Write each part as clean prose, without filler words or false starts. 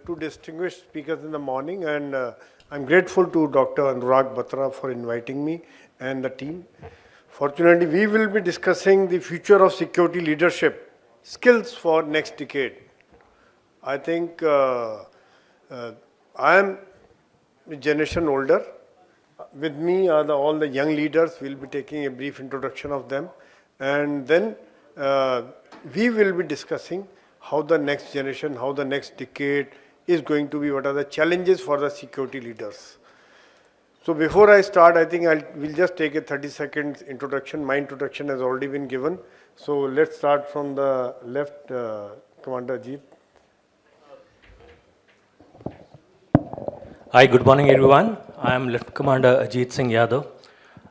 two distinguished speakers in the morning, and I'm grateful to Dr. Anurag Batra for inviting me and the team. Fortunately, we will be discussing the future of security leadership, skills for next decade. I think I am a generation older. With me are all the young leaders. We'll be taking a brief introduction of them. And then we will be discussing how the next generation, how the next decade is going to be, what are the challenges for the security leaders. So before I start, I think we'll just take a 30-second introduction. My introduction has already been given. So let's start from the left, Commander Ajit. Hi, good morning everyone. I am Lieutenant Commander Ajit Singh Yadav.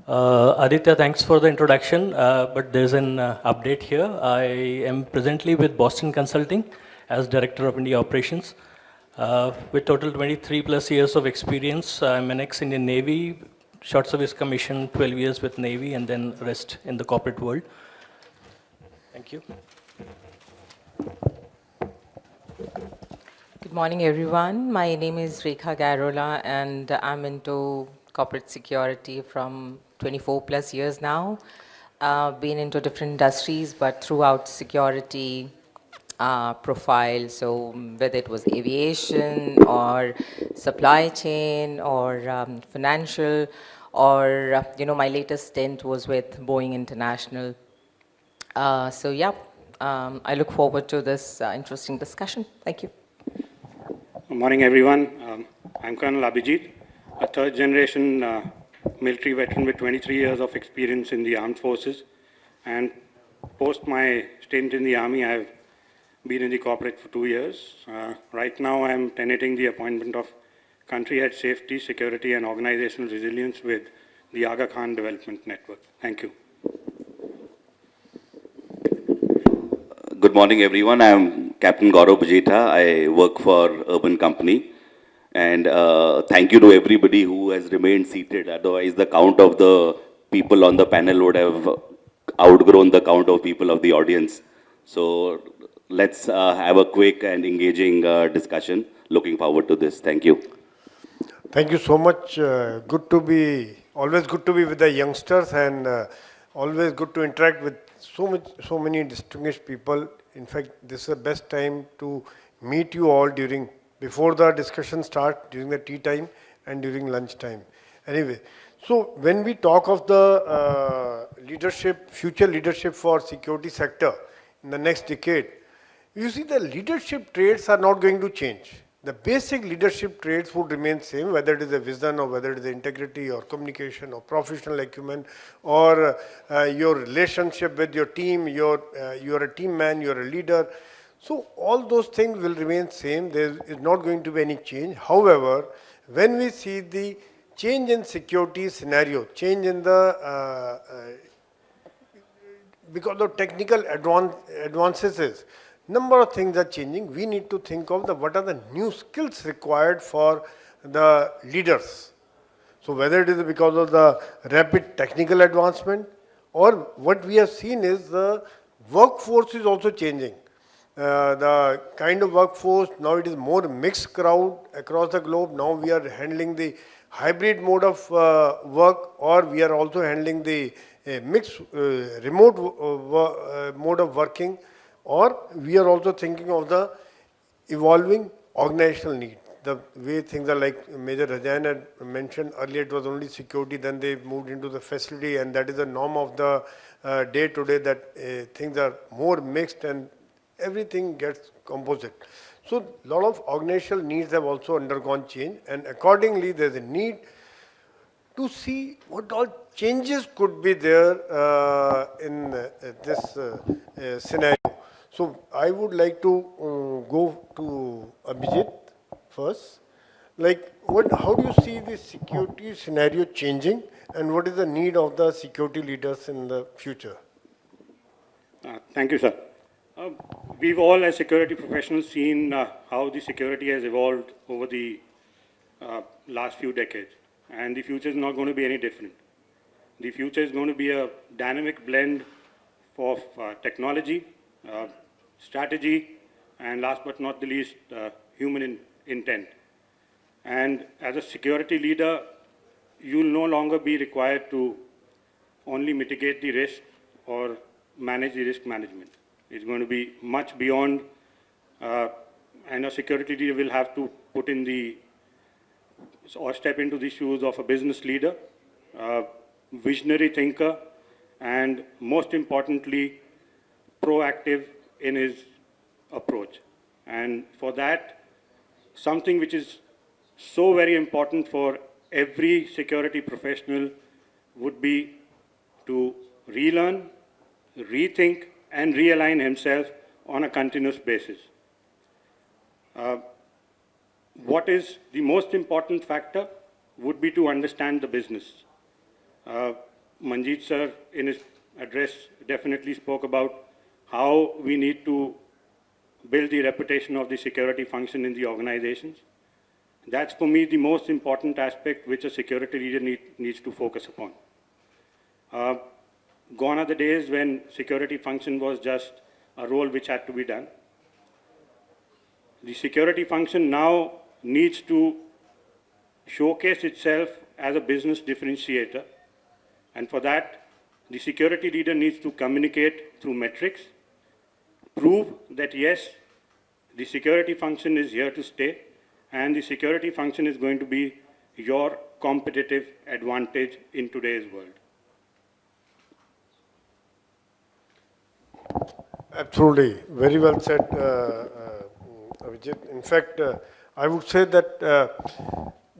Aditya, thanks for the introduction, but there's an update here. I am presently with Boston Consulting as Director of India Operations. With total 23 plus years of experience, I'm an ex-Indian Navy, short service commission, 12 years with Navy, and then rest in the corporate world. Thank you. Good morning, everyone. My name is Rekha Gairola, and I'm into corporate security from 24 plus years now. Been into different industries, but throughout security profile. So whether it was aviation or supply chain or financial, or my latest stint was with Boeing International. So yeah, I look forward to this interesting discussion. Thank you. Good morning, everyone. I'm Colonel Abhijit, a third-generation military veteran with 23 years of experience in the armed forces. And post my stint in the Army, I've been in the corporate for 2 years. Right now, I'm tenanting the appointment of Country Head Safety, Security, and Organizational Resilience with the Aga Khan Development Network. Thank you. Good morning, everyone. I'm Captain Gaurav Bajetha. I work for Urban Company. And thank you to everybody who has remained seated. Otherwise, the count of the people on the panel would have outgrown the count of people of the audience. So let's have a quick and engaging discussion. Looking forward to this. Thank you. Thank you so much. Always good to be with the youngsters, and always good to interact with so many distinguished people. In fact, this is the best time to meet you all before the discussion starts, during the tea time and during lunch time. Anyway, so when we talk of the future leadership for security sector in the next decade, you see the leadership traits are not going to change. The basic leadership traits would remain same, whether it is a vision or whether it is integrity or communication or professional acumen or your relationship with your team, you're a team man, you're a leader. So all those things will remain same. There is not going to be any change. However, when we see the change in security scenario, change in the, because of technical advances, number of things are changing. We need to think of what are the new skills required for the leaders. So whether it is because of the rapid technical advancement, or what we have seen is the workforce is also changing. The kind of workforce, now it is more mixed crowd across the globe. Now we are handling the hybrid mode of work, or we are also handling the mixed remote mode of working. Or we are also thinking of the evolving organizational need. The way things are, like Major Rajan had mentioned earlier, it was only security, then they moved into the facility, and that is the norm of the day today, that things are more mixed and everything gets composite. So a lot of organizational needs have also undergone change, and accordingly there's a need to see what all changes could be there in this scenario. So I would like to go to Abhijit first. How do you see the security scenario changing, and what is the need of the security leaders in the future? Thank you, sir. We've all, as security professionals, seen how the security has evolved over the last few decades, and the future is not going to be any different. The future is going to be a dynamic blend of technology, strategy, and last but not the least, human intent. And as a security leader, you'll no longer be required to only mitigate the risk or manage the risk management. It's going to be much beyond, and a security leader will have to put in the, or step into the shoes of a business leader, visionary thinker, and most importantly, proactive in his approach. And for that, something which is so very important for every security professional would be to relearn, rethink, and realign himself on a continuous basis. What is the most important factor would be to understand the business. Manjeet sir, in his address, definitely spoke about how we need to build the reputation of the security function in the organizations. That's, for me, the most important aspect which a security leader needs to focus upon. Gone are the days when security function was just a role which had to be done. The security function now needs to showcase itself as a business differentiator. And for that, the security leader needs to communicate through metrics, prove that yes, the security function is here to stay, and the security function is going to be your competitive advantage in today's world. Absolutely, very well said, Abhijit. In fact, I would say that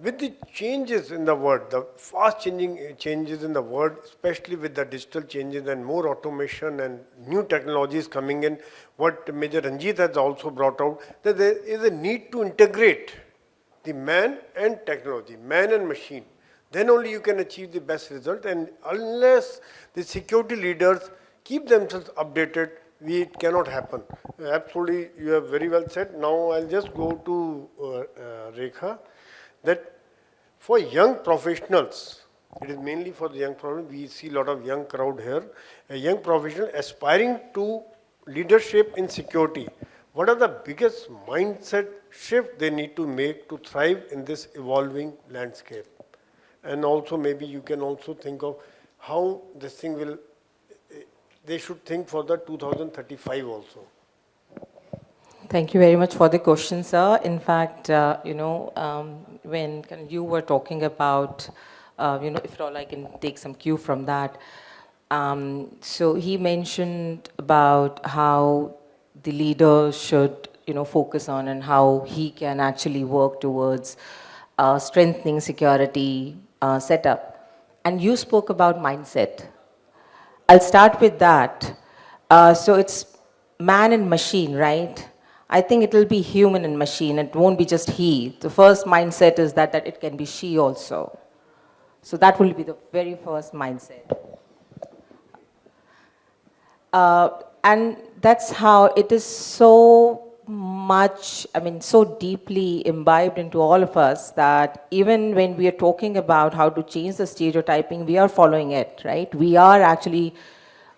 with the changes in the world, the fast changing changes in the world, especially with the digital changes and more automation and new technologies coming in, what Major Ranjit has also brought out, that there is a need to integrate the man and technology, man and machine. Then only you can achieve the best result. And unless the security leaders keep themselves updated, it cannot happen. Absolutely, you have very well said. Now I'll just go to Rekha, that for young professionals, it is mainly for the young professionals, we see a lot of young crowd here, a young professional aspiring to leadership in security. What are the biggest mindset shift they need to make to thrive in this evolving landscape? And also maybe you can also think of how this thing will, they should think for the 2035 also. Thank you very much for the question, sir. In fact, when you were talking about, if at all I can take some cue from that. So he mentioned about how the leader should, focus on and how he can actually work towards strengthening security setup. And you spoke about mindset. I'll start with that. So it's man and machine, right? I think it will be human and machine. It won't be just he. The first mindset is that it can be she also. So that will be the very first mindset. And that's how it is so much, so deeply imbibed into all of us that even when we are talking about how to change the stereotyping, we are following it, right? We are actually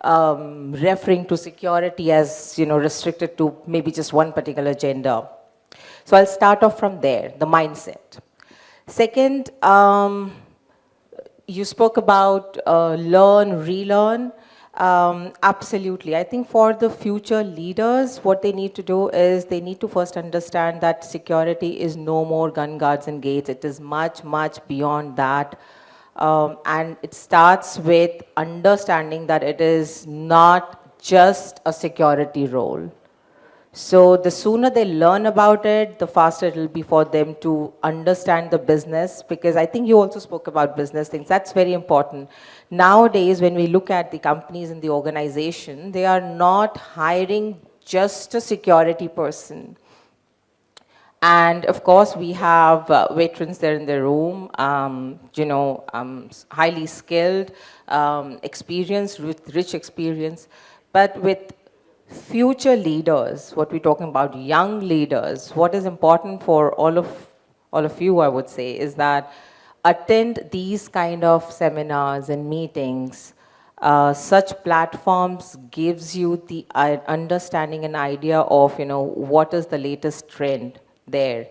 referring to security as, restricted to maybe just one particular gender. So I'll start off from there, the mindset. Second, you spoke about learn, relearn. Absolutely. I think for the future leaders, what they need to do is they need to first understand that security is no more gun guards and gates. It is much, much beyond that. And it starts with understanding that it is not just a security role. So the sooner they learn about it, the faster it will be for them to understand the business, because I think you also spoke about business things. That's very important. Nowadays, when we look at the companies in the organization, they are not hiring just a security person. And of course, we have veterans there in the room, highly skilled, experienced, with rich experience. But with future leaders, what we're talking about, young leaders, what is important for all of you, I would say, is that attend these kind of seminars and meetings. Such platforms gives you the understanding and idea of, what is the latest trend. there.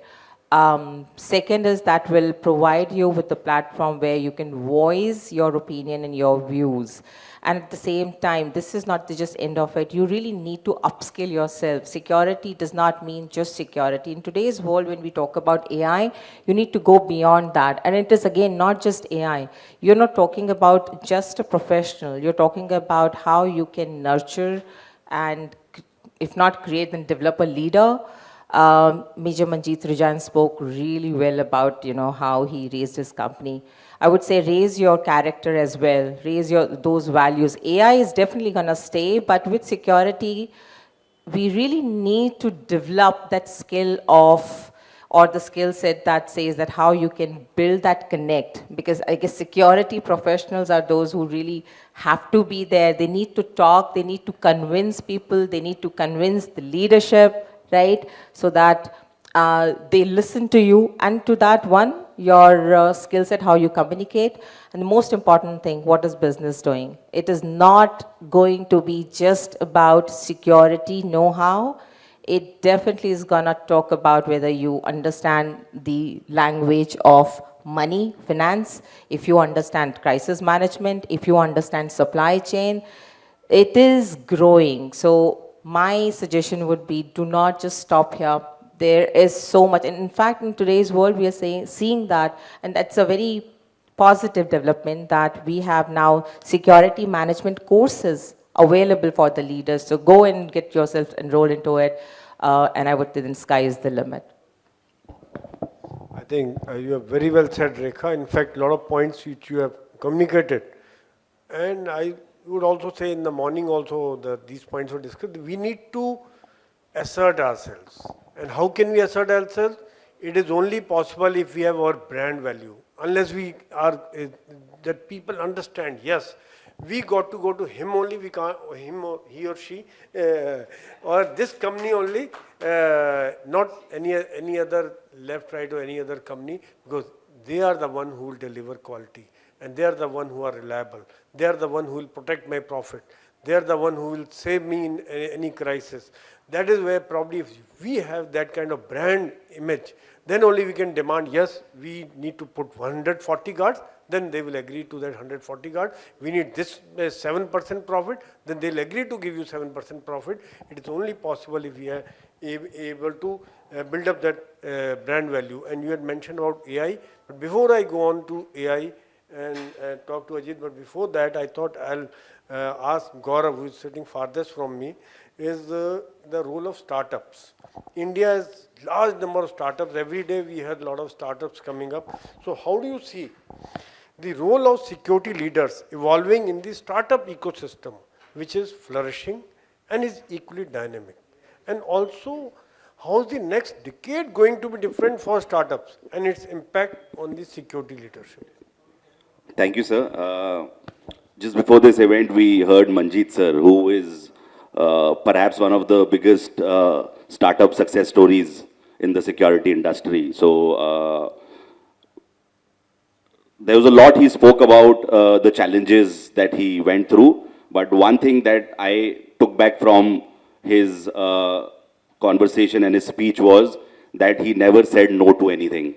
Second is that will provide you with the platform where you can voice your opinion and your views. And at the same time, this is not the just end of it. You really need to upskill yourself. Security does not mean just security. In today's world, when we talk about AI, you need to go beyond that. And it is, again, not just AI. You're not talking about just a professional. You're talking about how you can nurture and, if not create, then develop a leader. Major Manjeet Rajan spoke really well about, how he raised his company. I would say raise your character as well, raise those values. AI is definitely going to stay, but with security, we really need to develop that skill or the skill set that says that how you can build that connect. Because I guess security professionals are those who really have to be there. They need to talk, they need to convince people, they need to convince the leadership, right? So that they listen to you, and to that one, your skill set, how you communicate. And the most important thing, what is business doing? It is not going to be just about security know-how. It definitely is going to talk about whether you understand the language of money, finance, if you understand crisis management, if you understand supply chain. It is growing. So my suggestion would be, do not just stop here. There is so much. And in fact, in today's world, we are seeing that, and that's a very positive development, that we have now security management courses available for the leaders. So go and get yourself enrolled into it. And I would say then sky is the limit. I think you have very well said, Rekha. In fact, a lot of points which you have communicated. And I would also say in the morning also that these points were discussed. We need to assert ourselves. And how can we assert ourselves? It is only possible if we have our brand value. Unless we are, that people understand, yes, we got to go to him only, we can't, him or he or she, or this company only, not any other left, right, or any other company, because they are the one who will deliver quality, and they are the one who are reliable. They are the one who will protect my profit. They are the one who will save me in any crisis. That is where probably if we have that kind of brand image, then only we can demand, yes, we need to put 140 guards, then they will agree to that 140 guards. We need this 7% profit, then they'll agree to give you 7% profit. It is only possible if we are able to build up that brand value. And you had mentioned about AI, but before I go on to AI and talk to Ajit, but before that, I thought I'll ask Gaurav, who is sitting farthest from me, is the role of startups. India has large number of startups. Every day we have a lot of startups coming up. So how do you see the role of security leaders evolving in the startup ecosystem, which is flourishing and is equally dynamic? And also, how is the next decade going to be different for startups and its impact on the security leadership? Thank you, sir. Just before this event, we heard Manjeet, sir, who is perhaps one of the biggest startup success stories in the security industry. So there was a lot he spoke about the challenges that he went through. But one thing that I took back from his conversation and his speech was that he never said no to anything.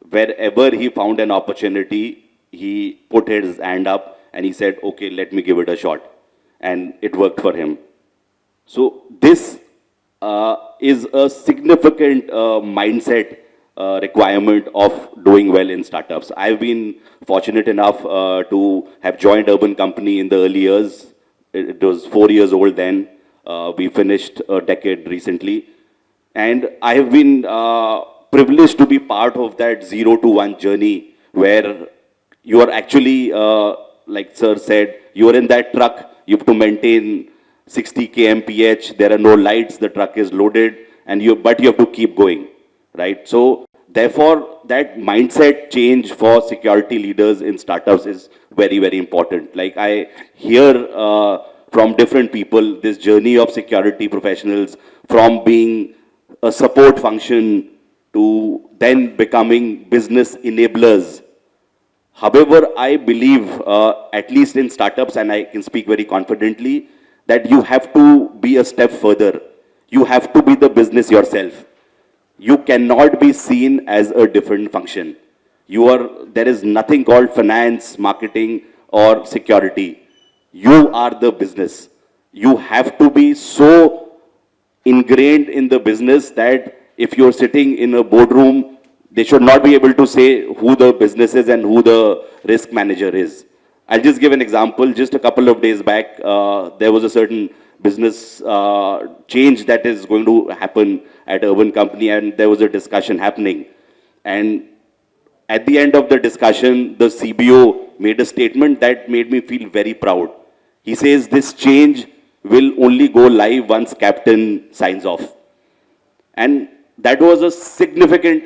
Wherever he found an opportunity, he put his hand up and he said, okay, let me give it a shot. And it worked for him. So this is a significant mindset requirement of doing well in startups. I've been fortunate enough to have joined Urban Company in the early years. It was 4 years old then. We finished a decade recently. And I have been privileged to be part of that 0 to 1 journey where you are actually, like sir said, you are in that truck, you have to maintain 60 kmph, there are no lights, the truck is loaded, and but you have to keep going, right? So therefore, that mindset change for security leaders in startups is very, very important. Like I hear from different people, this journey of security professionals from being a support function to then becoming business enablers. However, I believe, at least in startups, and I can speak very confidently, that you have to be a step further. You have to be the business yourself. you cannot be seen as a different function. There is nothing called finance, marketing, or security. You are the business. You have to be so ingrained in the business that if you're sitting in a boardroom, they should not be able to say who the business is and who the risk manager is. I'll just give an example. Just a couple of days back, there was a certain business change that is going to happen at Urban Company, and there was a discussion happening. And at the end of the discussion, the CBO made a statement that made me feel very proud. He says this change will only go live once Captain signs off. And that was a significant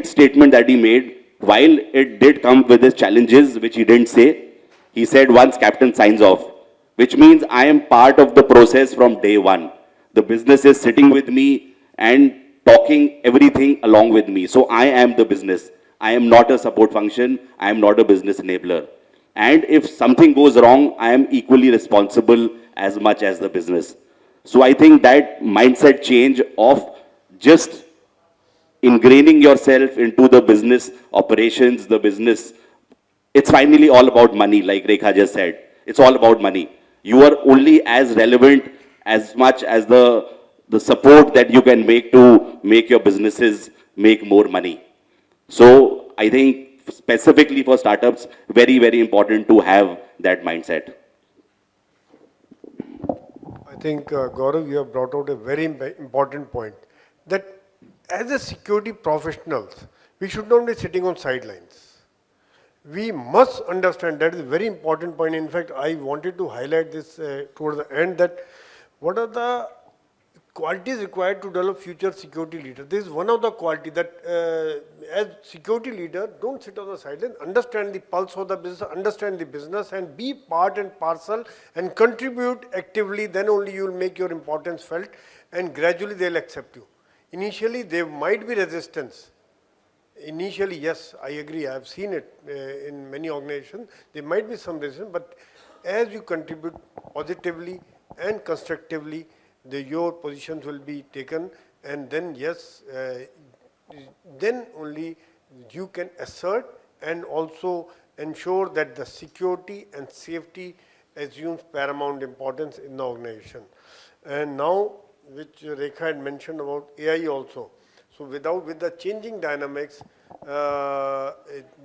statement that he made. While it did come with its challenges, which he didn't say, he said once Captain signs off, which means I am part of the process from day one. The business is sitting with me and talking everything along with me. So I am the business. I am not a support function. I am not a business enabler. And if something goes wrong, I am equally responsible as much as the business. So I think that mindset change of just ingraining yourself into the business operations, the business, it's finally all about money, like Rekha just said. It's all about money. You are only as relevant as much as the support that you can make to make your businesses make more money. So I think specifically for startups, very, very important to have that mindset. I think, Gaurav, you have brought out a very important point, that as a security professionals, we should not be sitting on sidelines. We must understand, that is a very important point. In fact, I wanted to highlight this towards the end, that what are the qualities required to develop future security leaders. This is one of the qualities that as security leader, don't sit on the sideline, understand the pulse of the business, understand the business, and be part and parcel and contribute actively. Then only you will make your importance felt, and gradually they will accept you. Initially, there might be resistance. Initially, yes, I agree. I have seen it in many organizations. There might be some resistance, but as you contribute positively and constructively, your positions will be taken, and then yes, then only you can assert and also ensure that the security and safety assumes paramount importance in the organization. And now, which Rekha had mentioned about AI also. So with the changing dynamics, that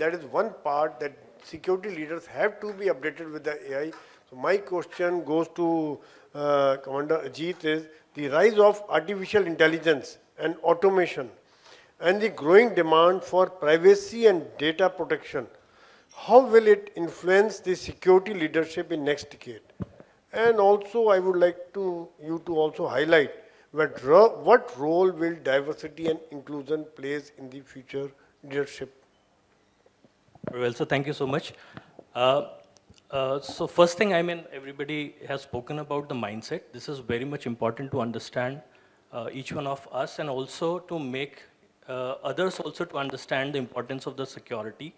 is one part that security leaders have to be updated with the AI. So my question goes to Commander Ajit is, the rise of artificial intelligence and automation and the growing demand for privacy and data protection, how will it influence the security leadership in next decade? And also I would like you to also highlight what role will diversity and inclusion plays in the future leadership? Well, so thank you so much. So first thing, everybody has spoken about the mindset. This is very much important to understand each one of us, and also to make others also to understand the importance of the security.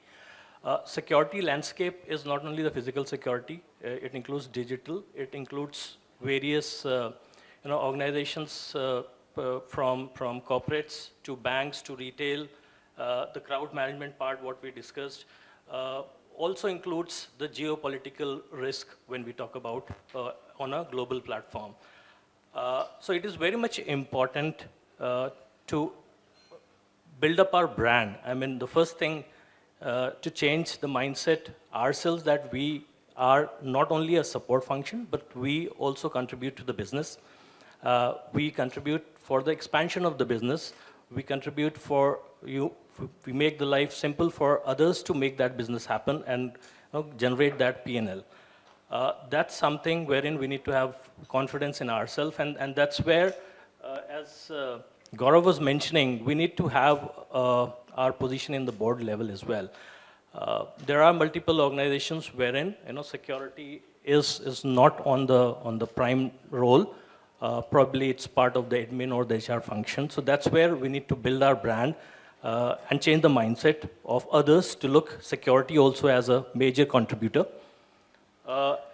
Security landscape is not only the physical security, it includes digital, it includes various organizations from corporates to banks to retail, the crowd management part, what we discussed, also includes the geopolitical risk when we talk about on a global platform. So it is very much important to build up our brand. The first thing to change the mindset ourselves, that we are not only a support function, but we also contribute to the business. We contribute for the expansion of the business. We contribute for we make the life simple for others to make that business happen and generate that P&L. That's something wherein we need to have confidence in ourselves, and that's where, as Gaurav was mentioning, we need to have our position in the board level as well. There are multiple organizations wherein security is not on the prime role. Probably it's part of the admin or the HR function. So that's where we need to build our brand and change the mindset of others to look security also as a major contributor.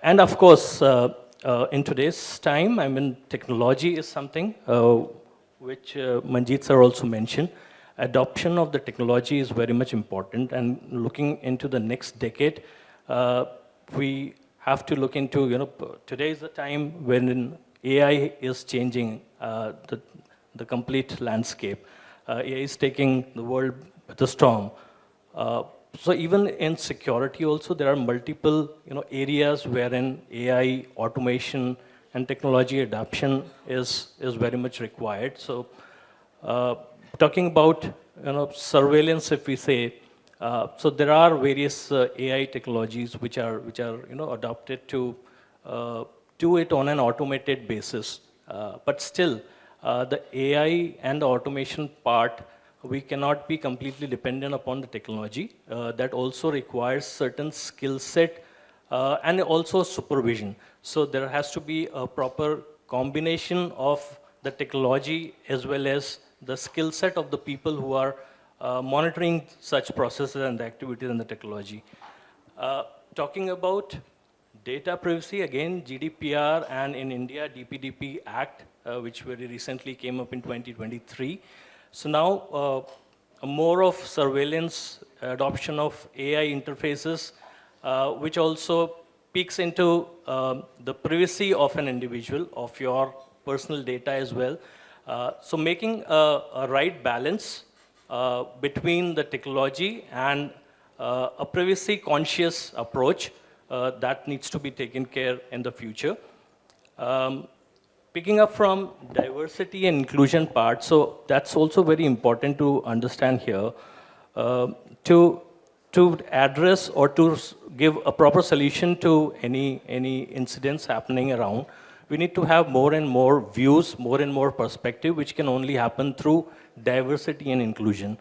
And of course, in today's time, technology is something which Manjeet sir also mentioned, adoption of the technology is very much important, and looking into the next decade, we have to look into, today is the time when AI is changing the complete landscape. AI is taking the world with a storm. So even in security also, there are multiple areas wherein AI, automation, and technology adoption is very much required. So talking about surveillance, if we say, so there are various AI technologies which are adopted to do it on an automated basis. But still, the AI and the automation part, we cannot be completely dependent upon the technology. That also requires certain skill set and also supervision. So there has to be a proper combination of the technology as well as the skill set of the people who are monitoring such processes and the activities in the technology. Talking about data privacy, again, GDPR and in India, DPDP Act, which very recently came up in 2023. So now, more of surveillance, adoption of AI interfaces, which also peeks into the privacy of an individual, of your personal data as well. So making a right balance between the technology and a privacy conscious approach that needs to be taken care in the future. Picking up from diversity and inclusion part, so that's also very important to understand here. To address or to give a proper solution to any incidents happening around, we need to have more and more views, more and more perspective, which can only happen through diversity and inclusion.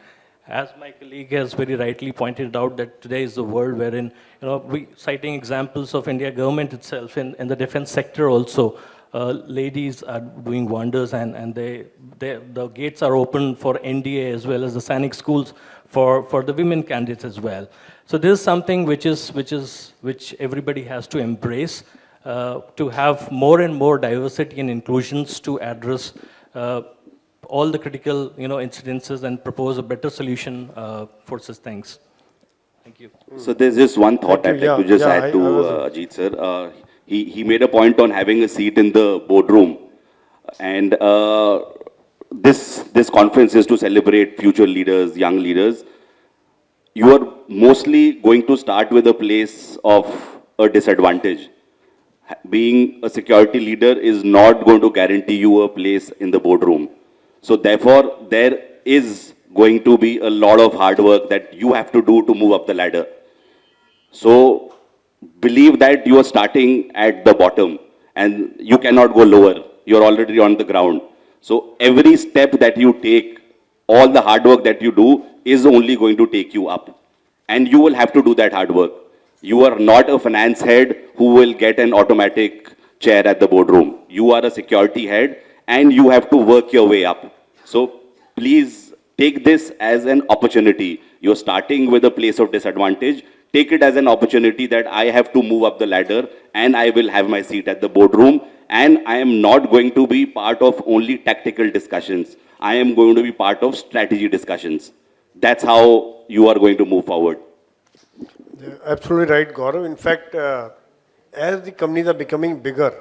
As my colleague has very rightly pointed out, that today is the world wherein, we citing examples of India government itself in the defense sector also, ladies are doing wonders, and the gates are open for NDA as well as the Sainik schools for the women candidates as well. So this is something which everybody has to embrace, to have more and more diversity and inclusions to address all the critical incidences and propose a better solution for such things. Thank you. So there's just one thought I'd like to just add to Ajit sir. He made a point on having a seat in the boardroom, and this conference is to celebrate future leaders, young leaders. You are mostly going to start with a place of a disadvantage. Being a security leader is not going to guarantee you a place in the boardroom. So therefore, there is going to be a lot of hard work that you have to do to move up the ladder. So believe that you are starting at the bottom and you cannot go lower. You're already on the ground. So every step that you take, all the hard work that you do is only going to take you up. And you will have to do that hard work. You are not a finance head who will get an automatic chair at the boardroom. You are a security head and you have to work your way up. So please take this as an opportunity. You're starting with a place of disadvantage. Take it as an opportunity that I have to move up the ladder and I will have my seat at the boardroom, and I am not going to be part of only tactical discussions. I am going to be part of strategy discussions. That's how you are going to move forward. Yeah, absolutely right, Gaurav. In fact, as the companies are becoming bigger,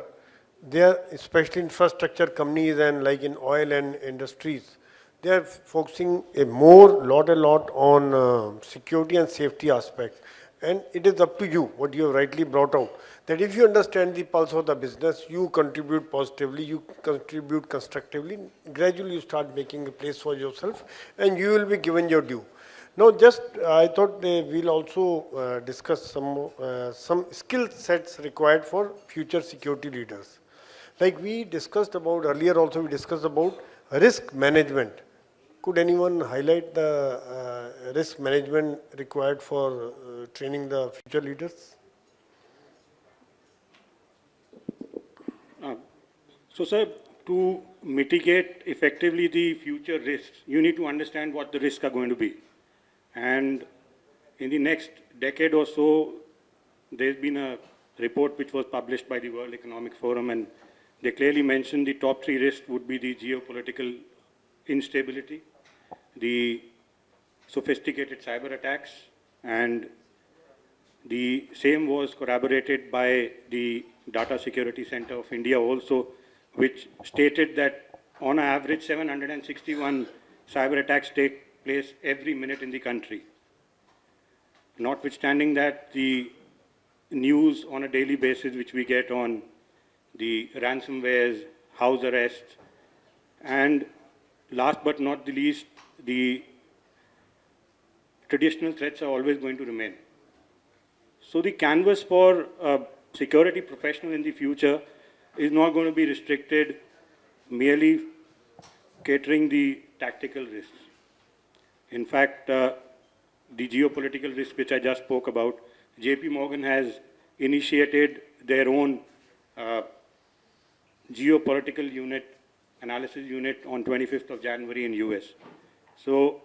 they are, especially infrastructure companies and like in oil and industries, they are focusing a lot on security and safety aspects. And it is up to you, what you have rightly brought out, that if you understand the pulse of the business, you contribute positively, you contribute constructively, gradually you start making a place for yourself and you will be given your due. Now just, I thought we'll also discuss some skill sets required for future security leaders. Like we discussed about earlier also, we discussed about risk management. Could anyone highlight the risk management required for training the future leaders? So, sir, to mitigate effectively the future risks, you need to understand what the risks are going to be. And in the next decade or so, there's been a report which was published by the World Economic Forum, and they clearly mentioned the top 3 risks would be the geopolitical instability, the sophisticated cyber attacks, and the same was corroborated by the Data Security Center of India also, which stated that on average 761 cyber attacks take place every minute in the country. Notwithstanding that, the news on a daily basis which we get on the ransomwares, house arrests, and last but not the least, the traditional threats are always going to remain. So the canvas for a security professional in the future is not going to be restricted merely catering the tactical risks. In fact, the geopolitical risk which I just spoke about, JP Morgan has initiated their own geopolitical unit, analysis unit on 25th of January in US. So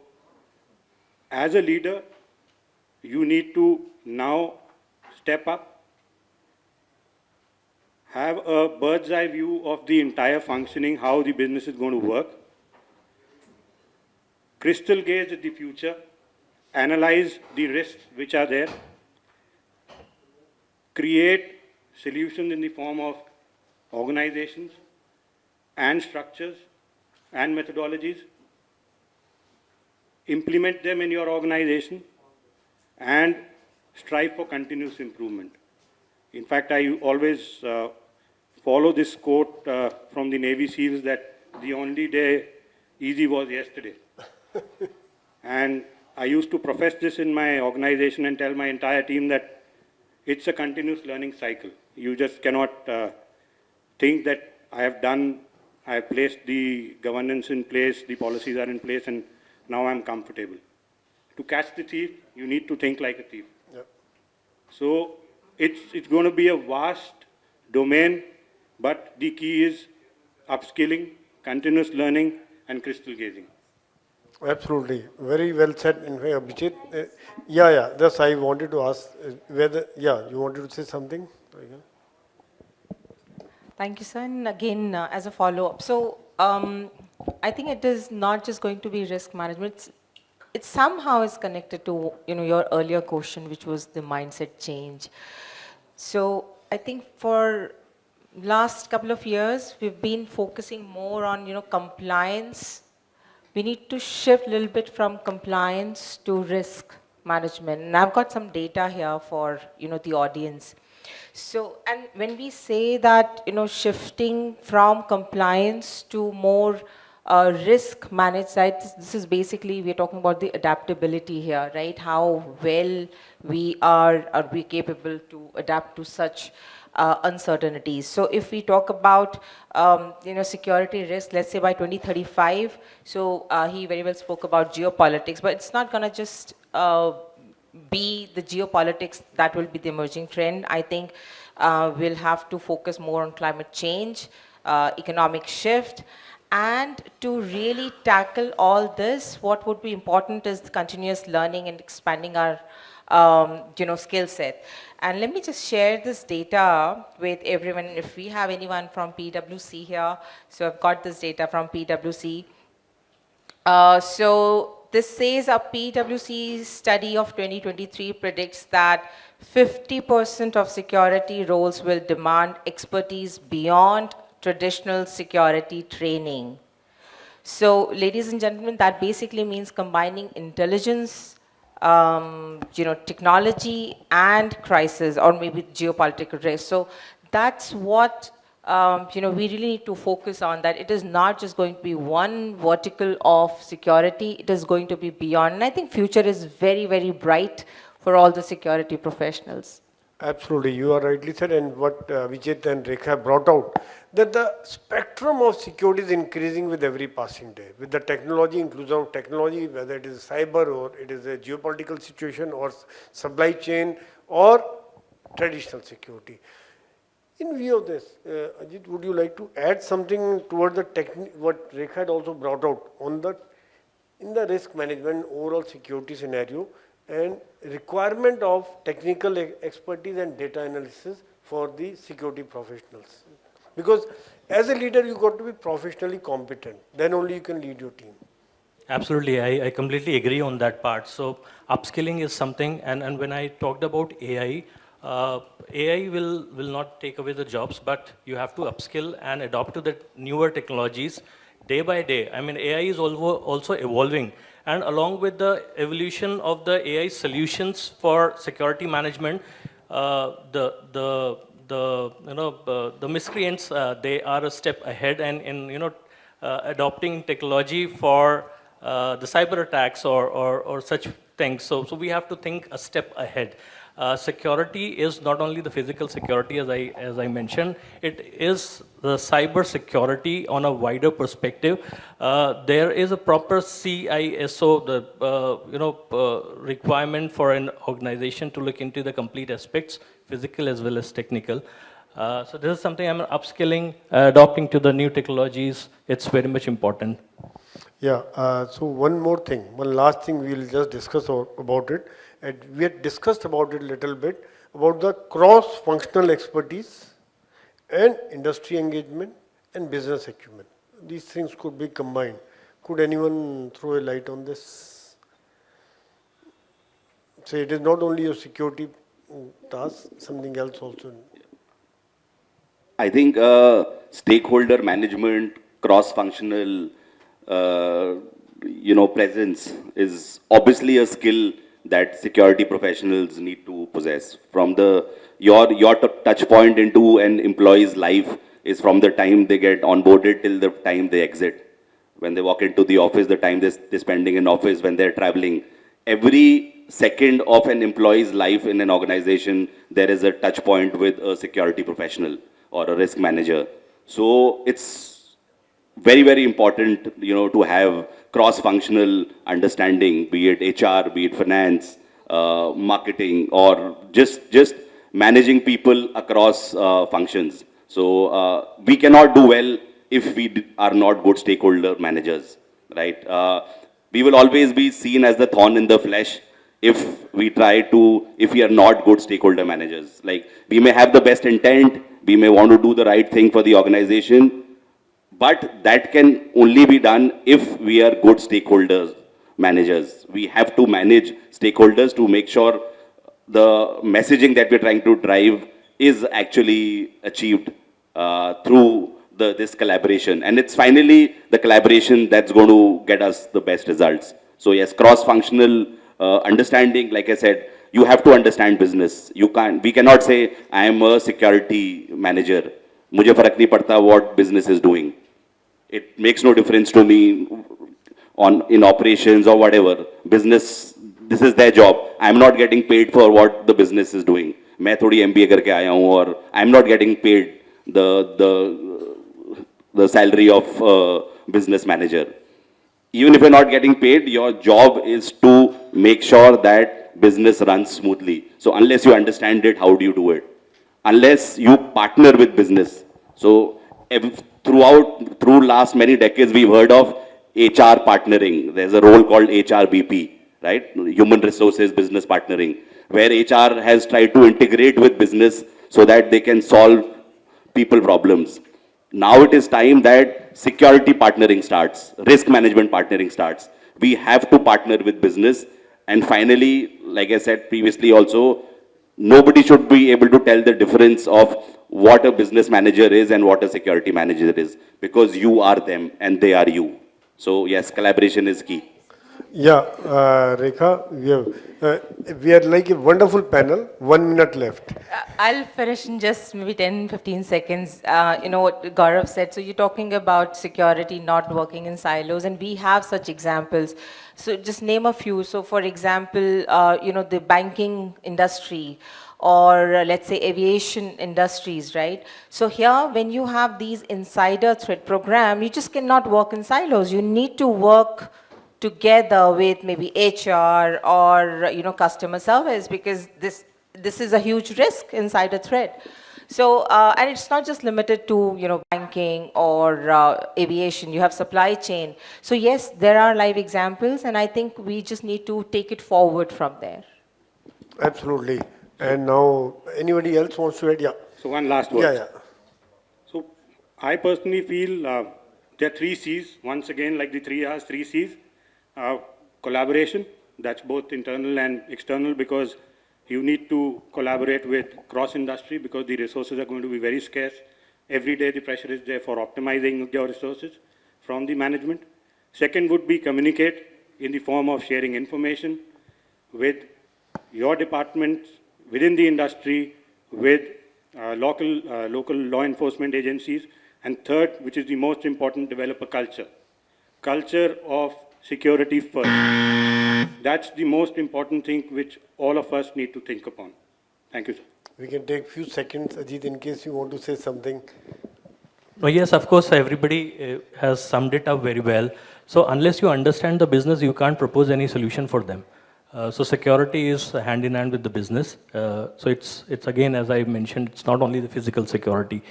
as a leader, you need to now step up, have a bird's eye view of the entire functioning, how the business is going to work, crystal gaze at the future, analyze the risks which are there, create solutions in the form of organizations and structures and methodologies, implement them in your organization, and strive for continuous improvement. In fact, I always follow this quote from the Navy SEALs that the only day easy was yesterday. And I used to profess this in my organization and tell my entire team that it's a continuous learning cycle. You just cannot think that I have placed the governance in place, the policies are in place, and now I'm comfortable. To catch the thief, you need to think like a thief. Yep. So it's going to be a vast domain, but the key is upskilling, continuous learning, and crystal gazing. Absolutely. Very well said. In fact, Abhijit, yeah, that's I wanted to ask whether, you wanted to say something? Thank you, sir. And again, as a follow-up, so I think it is not just going to be risk management. It somehow is connected to your earlier question, which was the mindset change. So I think for last couple of years, we've been focusing more on compliance. We need to shift a little bit from compliance to risk management. And I've got some data here for the audience. So, and when we say that shifting from compliance to more risk managed side, this is basically we're talking about the adaptability here, right? How well we are we capable to adapt to such uncertainties. So if we talk about security risk, let's say by 2035, so he very well spoke about geopolitics, but it's not going to just be the geopolitics that will be the emerging trend. I think we'll have to focus more on climate change, economic shift, and to really tackle all this, what would be important is the continuous learning and expanding our skill set. And let me just share this data with everyone. If we have anyone from PwC here, so I've got this data from PwC. So this says a PwC study of 2023 predicts that 50% of security roles will demand expertise beyond traditional security training. So, ladies and gentlemen, that basically means combining intelligence, technology and crisis, or maybe geopolitical risk. So that's what we really need to focus on, that it is not just going to be one vertical of security, it is going to be beyond. And I think future is very, very bright for all the security professionals. Absolutely, you are rightly said, and what Abhijit and Rekha brought out, that the spectrum of security is increasing with every passing day. With the technology, inclusion of technology, whether it is cyber or it is a geopolitical situation or supply chain or traditional security. In view of this, Ajit, would you like to add something toward the what Rekha had also brought out on in the risk management overall security scenario and requirement of technical expertise and data analysis for the security professionals? Because As a leader, you got to be professionally competent. Then only you can lead your team. Absolutely, I completely agree on that part. So upskilling is something, and when I talked about AI, AI will not take away the jobs, but you have to upskill and adopt to the newer technologies day by day. I mean, AI is also evolving, and along with the evolution of the AI solutions for security management, the miscreants, they are a step ahead, and in adopting technology for the cyber attacks or such things. So we have to think a step ahead. Security is not only the physical security, as I mentioned, it is the cyber security on a wider perspective. There is a proper CISO, the requirement for an organization to look into the complete aspects, physical as well as technical. So this is something I'm upskilling, adopting to the new technologies. It's very much important. Yeah, so one more thing, one last thing we'll just discuss about it. And we had discussed about it a little bit, about the cross-functional expertise and industry engagement and business acumen. These things could be combined. Could anyone throw a light on this? Say it is not only your security task, something else also. I think stakeholder management, cross-functional, presence is obviously a skill that security professionals need to possess. From your touch point into an employee's life is from the time they get onboarded till the time they exit. When they walk into the office, the time they're spending in office, when they're traveling. Every second of an employee's life in an organization, there is a touch point with a security professional or a risk manager. So it's very, very important, to have cross-functional understanding, be it HR, be it finance, marketing, or just managing people across functions. So we cannot do well if we are not good stakeholder managers, right? We will always be seen as the thorn in the flesh if we are not good stakeholder managers. Like, we may have the best intent, we may want to do the right thing for the organization, but that can only be done if we are good stakeholders managers. We have to manage stakeholders to make sure the messaging that we're trying to drive is actually achieved through this collaboration. And it's finally the collaboration that's going to get us the best results. So yes, cross-functional understanding, like I said, you have to understand business. We cannot say, I am a security manager. Mujhe farak nahi padta what business is doing. It makes no difference to me in operations or whatever. Business, this is their job. I'm not getting paid for what the business is doing. मैं थोड़ी MBA करके आया हूँ और I'm not getting paid the salary of business manager. Even if you're not getting paid, your job is to make sure that business runs smoothly. So unless you understand it, how do you do it? Unless you partner with business. So through last many decades, we've heard of HR partnering. There's a role called HRBP, right? Human Resources Business Partnering, where HR has tried to integrate with business so that they can solve people problems. Now it is time that security partnering starts, risk management partnering starts. We have to partner with business. And finally, like I said previously also, nobody should be able to tell the difference of what a business manager is and what a security manager is, because you are them and they are you. So yes, collaboration is key. Yeah, Rekha, we are like a wonderful panel. 1 minute left. I'll finish in just maybe 10-15 seconds. What Gaurav said. So you're talking about security not working in silos, and we have such examples. So just name a few. So for example, the banking industry, or let's say aviation industries, right? So here, when you have these insider threat program, you just cannot work in silos. You need to work together with maybe HR or customer service, because this is a huge risk, insider threat. So and it's not just limited to banking or aviation. You have supply chain. So yes, there are live examples, and I think we just need to take it forward from there. Absolutely. And now, anybody else wants to add? Yeah. So one last word. Yeah, yeah. So I personally feel there are 3 C's, once again, like the 3 R's, 3 C's. Collaboration, that's both internal and external, because you need to collaborate with cross-industry because the resources are going to be very scarce. Every day the pressure is there for optimizing your resources from the management. Second would be communicate in the form of sharing information with your departments, within the industry, with local law enforcement agencies. And third, which is the most important, develop a culture. Culture of security first. That's the most important thing which all of us need to think upon. Thank you, sir. We can take few seconds, Ajit, in case you want to say something. Oh, yes, of course, everybody has summed it up very well. So unless you understand the business, you can't propose any solution for them. So security is hand in hand with the business. So it's again, as I mentioned, it's not only the physical security.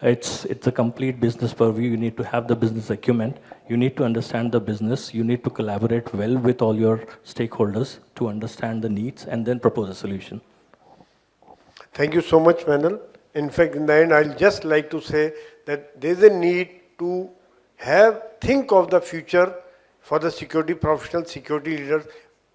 It's a complete business purview. You need to have the business acumen. You need to understand the business. You need to collaborate well with all your stakeholders to understand the needs and then propose a solution. Thank you so much, panel. In fact, in the end, I'll just like to say that there's a need to think of the future for the security professionals, security leaders,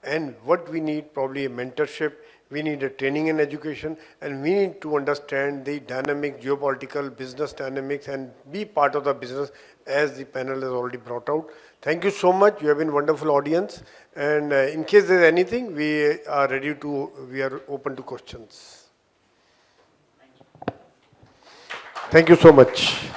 and what we need, probably a mentorship. We need a training and education, and we need to understand the dynamic geopolitical business dynamics and be part of the business, as the panel has already brought out. Thank you so much. You have been a wonderful audience. And in case there's anything, we are open to questions. Thank you so much.